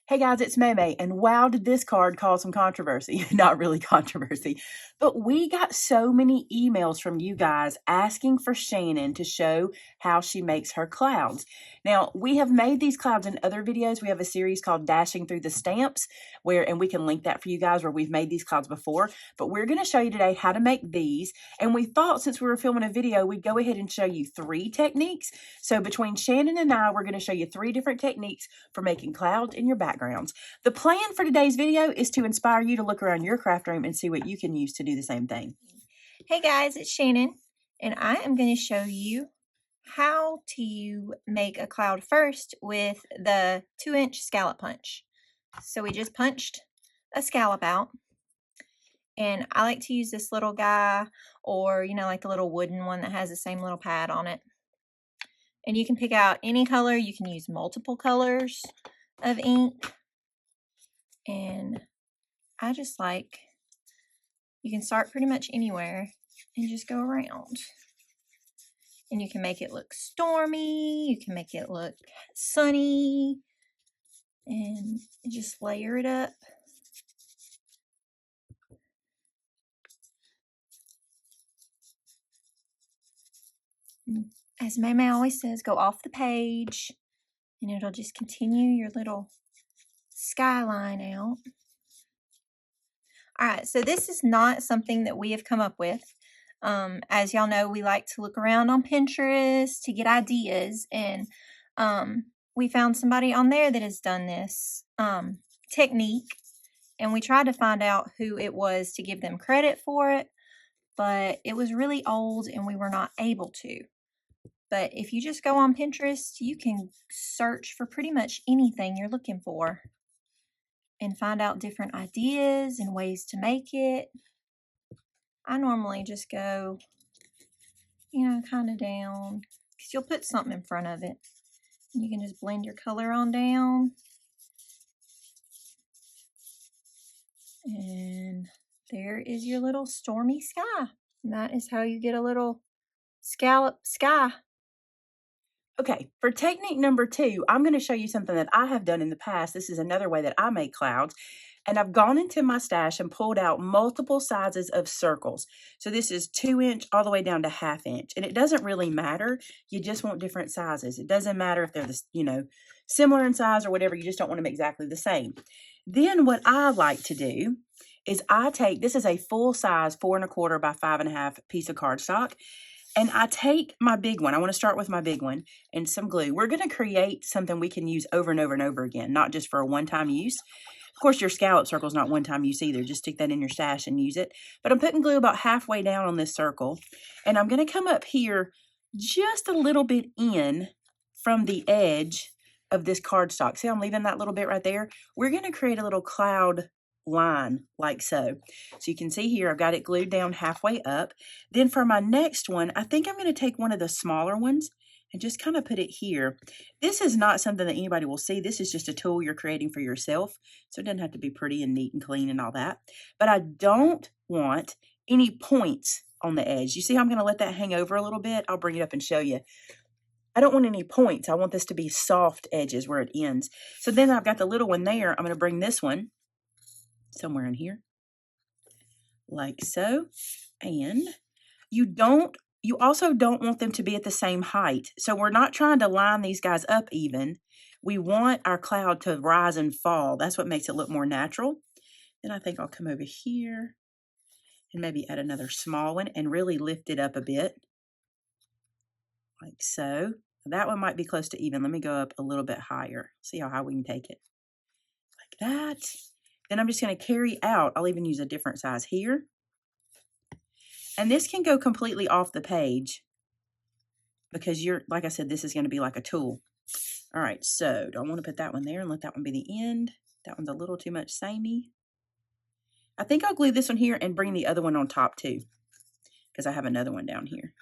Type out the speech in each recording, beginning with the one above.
Hey guys, it's Maymay, and wow, did this card cause some controversy. Not really controversy, but we got so many emails from you guys asking for Shannon to show how she makes her clouds. Now, we have made these clouds in other videos. We have a series called Dashing Through the Stamps, and we can link that for you guys where we've made these clouds before, but we're going to show you today how to make these, and we thought since we were filming a video, we'd go ahead and show you 3 techniques. So between Shannon and I, we're going to show you 3 different techniques for making clouds in your backgrounds. The plan for today's video is to inspire you to look around your craft room and see what you can use to do the same thing. Hey guys, it's Shannon, and I am going to show you how to make a cloud first with the 2-inch scallop punch. So we just punched a scallop out, and I like to use this little guy, or like the little wooden one that has the same little pad on it. And you can pick out any color. You can use multiple colors of ink, and I just like, you can start pretty much anywhere and just go around. And you can make it look stormy, you can make it look sunny, and just layer it up. As Maymay always says, go off the page, and it'll just continue your little skyline out. Alright, so this is not something that we have come up with. As y'all know, we like to look around on Pinterest to get ideas, and we found somebody on there that has done this technique, and we tried to find out who it was to give them credit for it, but it was really old and we were not able to. But if you just go on Pinterest, you can search for pretty much anything you're looking for and find out different ideas and ways to make it. I normally just go, kind of down, because you'll put something in front of it. And you can just blend your color on down. And there is your little stormy sky. And that is how you get a little scalloped sky. Okay, for technique number 2, I'm going to show you something that I have done in the past. This is another way that I make clouds. And I've gone into my stash and pulled out multiple sizes of circles. So this is 2-inch all the way down to 1/2 inch. And it doesn't really matter. You just want different sizes. It doesn't matter if they're similar in size or whatever. You just don't want them exactly the same. Then what I like to do is this is a full size 4 1/4 by 5 1/2 piece of cardstock. And I take my big one. I want to start with my big one and some glue. We're going to create something we can use over and over and over again, not just for a one-time use. Of course, your scallop circle is not one-time use either. Just stick that in your stash and use it. But I'm putting glue about halfway down on this circle. And I'm going to come up here just a little bit in from the edge of this cardstock. See, I'm leaving that little bit right there. We're going to create a little cloud line like so. So you can see here I've got it glued down halfway up. Then for my next one, I think I'm going to take one of the smaller ones and just kind of put it here. This is not something that anybody will see. This is just a tool you're creating for yourself. So it doesn't have to be pretty and neat and clean and all that. But I don't want any points on the edge. You see how I'm going to let that hang over a little bit? I'll bring it up and show you. I don't want any points. I want this to be soft edges where it ends. So then I've got the little one there. I'm going to bring this one somewhere in here, like so. And you also don't want them to be at the same height. So we're not trying to line these guys up even. We want our cloud to rise and fall. That's what makes it look more natural. Then I think I'll come over here and maybe add another small one and really lift it up a bit, like so. That one might be close to even. Let me go up a little bit higher. See how high we can take it, like that. Then I'm just going to carry out. I'll even use a different size here. And this can go completely off the page because like I said, this is going to be like a tool. All right, so do I want to put that one there and let that one be the end? That one's a little too much samey. I think I'll glue this one here and bring the other one on top too, because I have another one down here.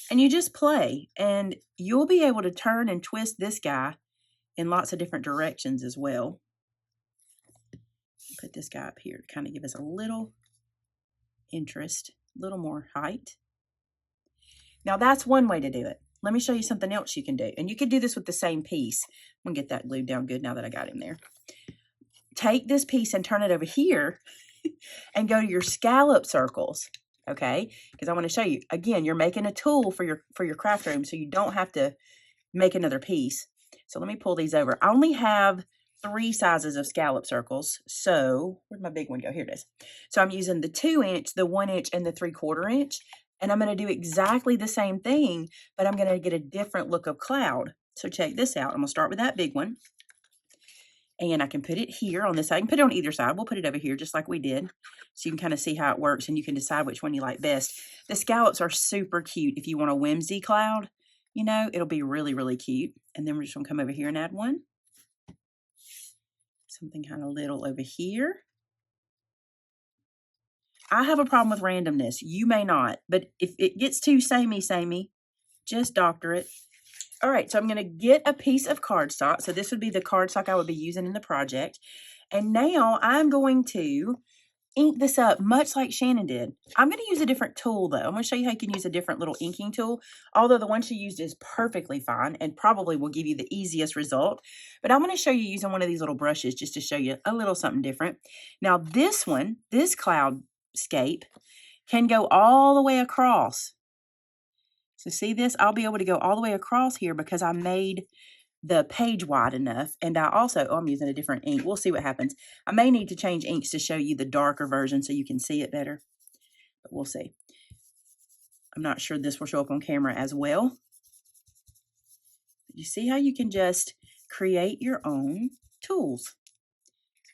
And you just play, and you'll be able to turn and twist this guy in lots of different directions as well. Put this guy up here to kind of give us a little interest, a little more height. Now that's one way to do it. let me show you something else you can do. And you could do this with the same piece. I'm gonna get that glued down good now that I got him there. Take this piece and turn it over here and go to your scallop circles, okay? Because I want to show you, again, you're making a tool for your craft room so you don't have to make another piece. So let me pull these over. I only have 3 sizes of scallop circles. So where'd my big one go? Here it is. So I'm using the 2 inch, the 1 inch, and the 3/4 inch. And I'm going to do exactly the same thing, but I'm going to get a different look of cloud. So check this out. I'm going to start with that big one. And I can put it here on this side. I can put it on either side. We'll put it over here just like we did. So you can kind of see how it works and you can decide which one you like best. The scallops are super cute. If you want a whimsy cloud, you know, it'll be really, really cute. And then we're just going to come over here and add one. Something kind of little over here. I have a problem with randomness. You may not. But if it gets too samey, just doctor it. All right, so I'm going to get a piece of cardstock. So this would be the cardstock I would be using in the project. And now I'm going to ink this up much like Shannon did. I'm going to use a different tool though. I'm going to show you how you can use a different little inking tool. Although the one she used is perfectly fine and probably will give you the easiest result. But I'm going to show you using one of these little brushes just to show you a little something different. Now this one, this cloudscape, can go all the way across. So see this? I'll be able to go all the way across here because I made the page wide enough. And I also, I'm using a different ink. We'll see what happens. I may need to change inks to show you the darker version so you can see it better. But we'll see. I'm not sure this will show up on camera as well. You see how you can just create your own tools.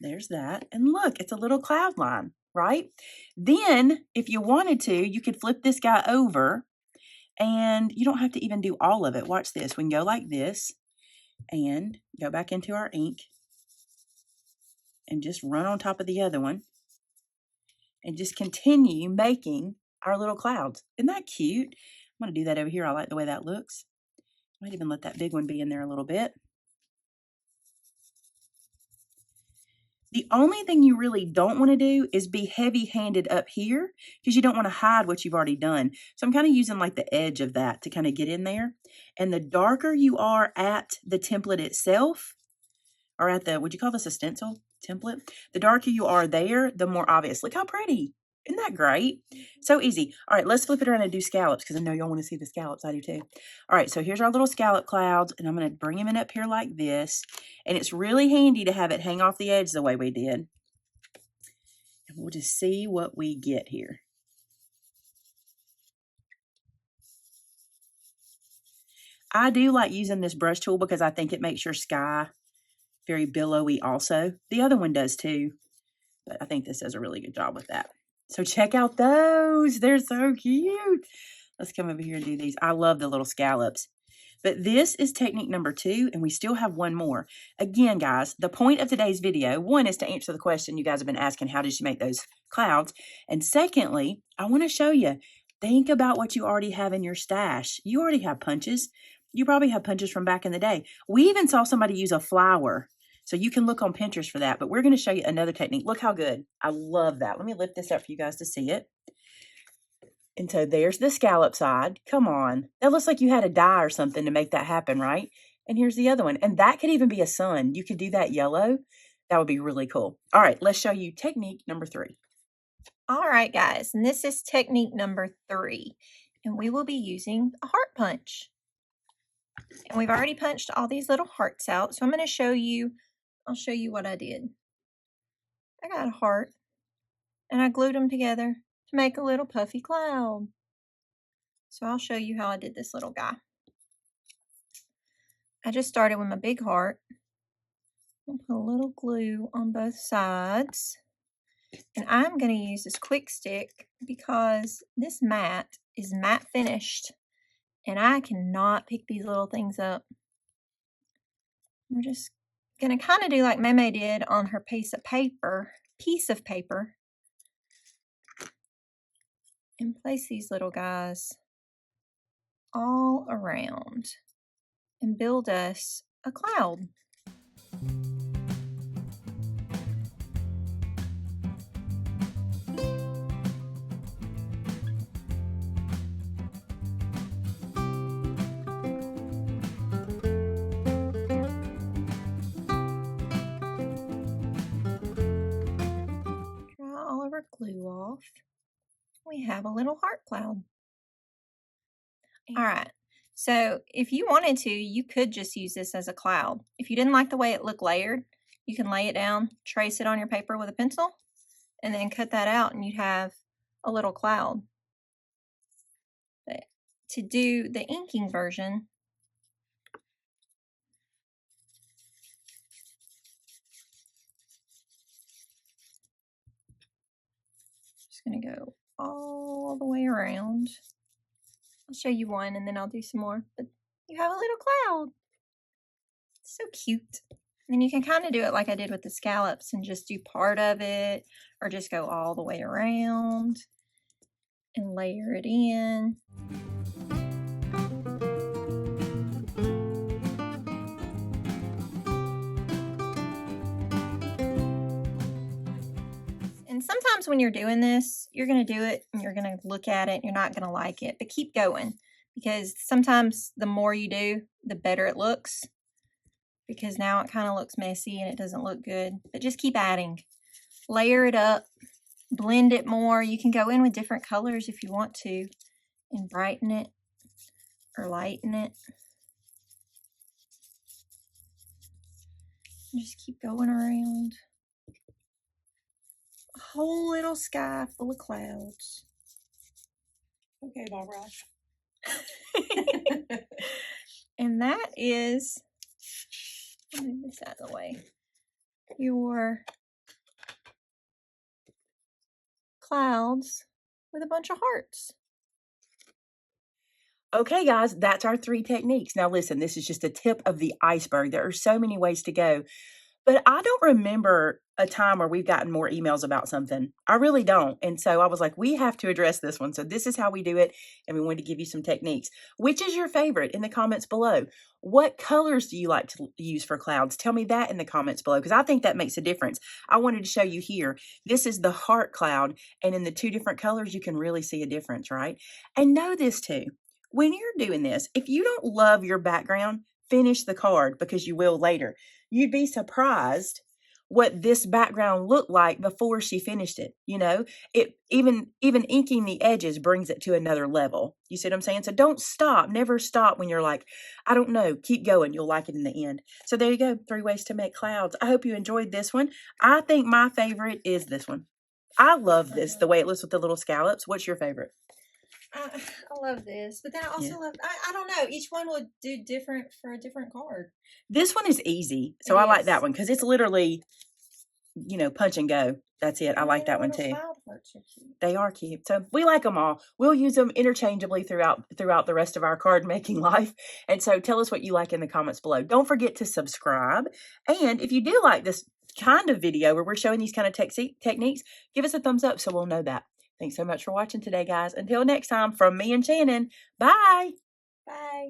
There's that. And look, it's a little cloud line, right? Then, if you wanted to, you could flip this guy over. And you don't have to even do all of it. Watch this. We can go like this and go back into our ink and just run on top of the other one and just continue making our little clouds. Isn't that cute? I'm going to do that over here. I like the way that looks. I might even let that big one be in there a little bit. The only thing you really don't want to do is be heavy-handed up here because you don't want to hide what you've already done. So I'm kind of using like the edge of that to kind of get in there. And the darker you are at the template itself, or at the, would you call this a stencil template? The darker you are there, the more obvious. Look how pretty. Isn't that great? So easy. All right, let's flip it around and do scallops because I know y'all want to see the scallops. I do too. All right, so here's our little scallop clouds, and I'm going to bring them in up here like this. And it's really handy to have it hang off the edge the way we did. And we'll just see what we get here. I do like using this brush tool because I think it makes your sky very billowy also. The other one does too, but I think this does a really good job with that. So check out those. They're so cute. Let's come over here and do these. I love the little scallops. But this is technique number 2, and we still have one more. Again, guys, the point of today's video, one, is to answer the question you guys have been asking, how did you make those clouds? And secondly, I want to show you, think about what you already have in your stash. You already have punches. You probably have punches from back in the day. We even saw somebody use a flower. So you can look on Pinterest for that, but we're going to show you another technique. Look how good. I love that. Let me lift this up for you guys to see it. And so there's the scallop side. Come on. That looks like you had a die or something to make that happen, right? And here's the other one. And that could even be a sun. You could do that yellow. That would be really cool. All right, let's show you technique number 3. All right, guys, and this is technique number 3. And we will be using a heart punch. And we've already punched all these little hearts out. So I'm going to show you, I'll show you what I did. I got a heart and I glued them together to make a little puffy cloud. So I'll show you how I did this little guy. I just started with my big heart. I'll put a little glue on both sides. And I'm going to use this quick stick because this mat is matte finished. And I cannot pick these little things up. We're just going to kind of do like Maymay did on her piece of paper, and place these little guys all around and build us a cloud. glue off, we have a little heart cloud. All right, so if you wanted to, you could just use this as a cloud. If you didn't like the way it looked layered, you can lay it down, trace it on your paper with a pencil, and then cut that out and you'd have a little cloud. But to do the inking version, just going to go all the way around. I'll show you one and then I'll do some more. But you have a little cloud. It's so cute. And then you can kind of do it like I did with the scallops and just do part of it or just go all the way around and layer it in. And sometimes when you're doing this, you're going to do it and you're going to look at it and you're not going to like it, but keep going because sometimes the more you do, the better it looks because now it kind of looks messy and it doesn't look good, but just keep adding. Layer it up, blend it more. You can go in with different colors if you want to and brighten it or lighten it. Just keep going around. A whole little sky full of clouds. Okay, Barbara. And that is, let me move this out of the way, your clouds with a bunch of hearts. Okay, guys, that's our 3 techniques. Now, listen, this is just a tip of the iceberg. There are so many ways to go. But I don't remember a time where we've gotten more emails about something. I really don't. And so I was like, we have to address this one. So this is how we do it. And we wanted to give you some techniques. Which is your favorite in the comments below? What colors do you like to use for clouds? Tell me that in the comments below because I think that makes a difference. I wanted to show you here. This is the heart cloud. And in the 2 different colors, you can really see a difference, right? And know this too. When you're doing this, if you don't love your background, finish the card because you will later. You'd be surprised what this background looked like before she finished it. You know, it even inking the edges brings it to another level. You see what I'm saying? So don't stop. Never stop when you're like, I don't know, keep going. You'll like it in the end. So there you go. 3 ways to make clouds. I hope you enjoyed this one. I think my favorite is this one. I love this, the way it looks with the little scallops. What's your favorite? I love this, but then I also love, I don't know, each one would do different for a different card. This one is easy, so I like that one because it's literally, you know, punch and go. That's it. I like that one too. They are cute. So we like them all. We'll use them interchangeably throughout the rest of our card making life. And so tell us what you like in the comments below. Don't forget to subscribe. And if you do like this kind of video where we're showing these kind of techniques, give us a thumbs up so we'll know that. Thanks so much for watching today, guys. Until next time, from me and Shannon, bye. Bye.